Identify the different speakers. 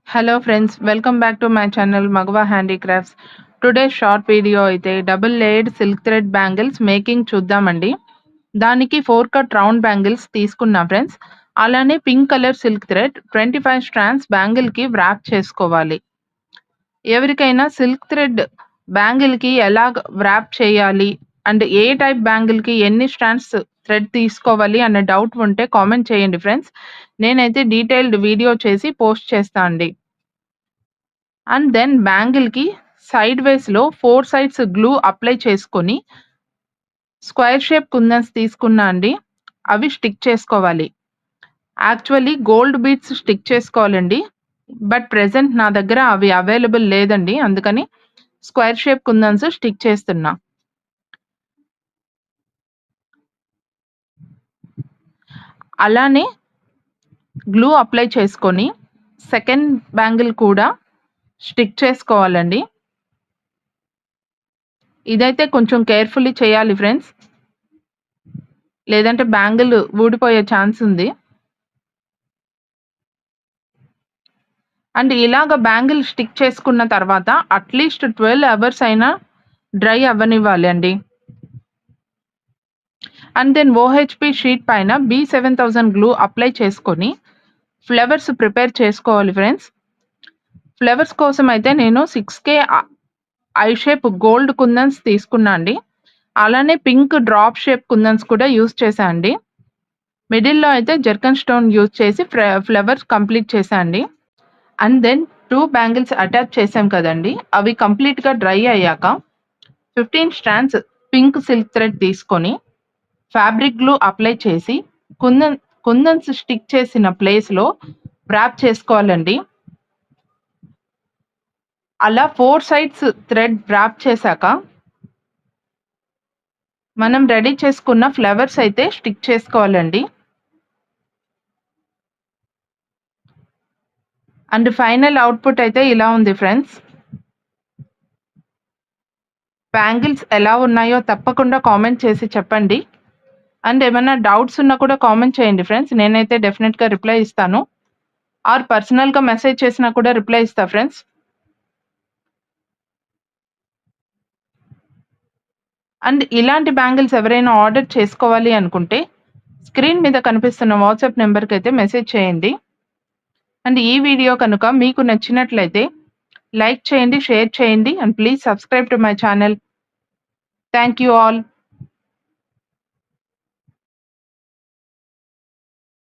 Speaker 1: Hello friends, welcome back to my channel Magwa Handicrafts. Today's short video అయితే double layered silk thread bangles making చూద్దామండి. దానికి 4 cut round bangles తీసుకున్నా friends. అలానే pink colour silk thread 25 strands bangle కి wrap చేసుకోవాలి. ఎవరికైనా silk thread bangle కి ఎలా వ్రాప్ చేయాలి అండ్ ఏ టైప్ బ్యాంగిల్ కి ఎన్ని స్ట్రాండ్స్ థ్రెడ్ తీసుకోవాలి అనే డౌట్ ఉంటే కామెంట్ చేయండి ఫ్రెండ్స్. నేనైతే డీటెయిల్డ్ వీడియో చేసి పోస్ట్ చేస్తా అండి. అండ్ దెన్ బ్యాంగిల్‌కి సైడ్ వేస్‌లో 4 సైడ్స్ గ్లూ అప్లై చేసుకొని, స్క్వేర్ షేప్ కుందన్స్ తీసుకున్నా అండి. అవి స్టిక్ చేసుకోవాలి. యాక్చువల్లీ గోల్డ్ బీడ్స్ స్టిక్ చేసుకోవాలండి. బట్ ప్రెజెంట్ నా దగ్గర అవి అవైలబుల్ లేదండి. అందుకని స్క్వేర్ షేప్ కుందన్స్ స్టిక్ చేస్తున్నా. అలానే గ్లూ అప్లై చేసుకొని, సెకండ్ బ్యాంగిల్ కూడా స్టిక్ చేసుకోవాలండి. ఇదైతే కొంచెం కేర్‌ఫుల్లీ చేయాలి ఫ్రెండ్స్. లేదంటే బ్యాంగిల్ ఊడిపోయే ఛాన్స్ ఉంది. అండ్ ఇలాగ బ్యాంగిల్ స్టిక్ చేసుకున్న తర్వాత అట్‌లీస్ట్ 12 అవర్స్ అయినా డ్రై అవ్వనివ్వాలి అండి. అండ్ దెన్ ఓహెచ్‌పీ షీట్ పైన B7000 గ్లూ అప్లై చేసుకొని ఫ్లవర్స్ ప్రిపేర్ చేసుకోవాలి ఫ్రెండ్స్. ఫ్లవర్స్ కోసం అయితే నేను 6K ఐ షేప్ గోల్డ్ కుందన్స్ తీసుకున్నా అండి. అలానే పింక్ డ్రాప్ షేప్ కుందన్స్ కూడా యూజ్ చేశా అండి. మిడిల్‌లో అయితే జర్కన్ స్టోన్ యూజ్ చేసి ఫ్లవర్స్ కంప్లీట్ చేశా అండి. అండ్ దెన్ 2 బ్యాంగిల్స్ అటాచ్ చేసాం కదండీ! అవి కంప్లీట్‌గా డ్రై అయ్యాక 15 స్ట్రాండ్స్ పింక్ సిల్క్ థ్రెడ్ తీసుకొని ఫ్యాబ్రిక్ గ్లూ అప్లై చేసి కుందన్స్ స్టిక్ చేసిన ప్లేస్‌లో వ్రాప్ చేసుకోవాలండి. అలా 4 సైడ్స్ థ్రెడ్ వ్రాప్ చేశాక మనం రెడీ చేసుకున్న ఫ్లవర్స్ అయితే స్టిక్ చేసుకోవాలండి. అండ్ ఫైనల్ అవుట్‌పుట్ అయితే ఇలా ఉంది ఫ్రెండ్స్. బ్యాంగిల్స్ ఎలా ఉన్నాయో తప్పకుండా కామెంట్ చేసి చెప్పండి. అండ్ ఏమైనా డౌట్స్ ఉన్నా కూడా కామెంట్ చేయండి ఫ్రెండ్స్. నేనైతే డెఫినెట్‌గా రిప్లై ఇస్తాను. ఆర్ పర్సనల్‌గా మెసేజ్ చేసినా కూడా రిప్లై ఇస్తా ఫ్రెండ్స్. అండ్ ఇలాంటి బ్యాంగిల్స్ ఎవరైనా ఆర్డర్ చేసుకోవాలి అనుకుంటే స్క్రీన్ మీద కనిపిస్తున్న వాట్సాప్ నెంబర్‌కి అయితే మెసేజ్ చేయండి. అండ్ ఈ వీడియో కనుక మీకు నచ్చినట్లయితే లైక్ చేయండి, షేర్ చేయండి and please subscribe to my channel. Thank you all.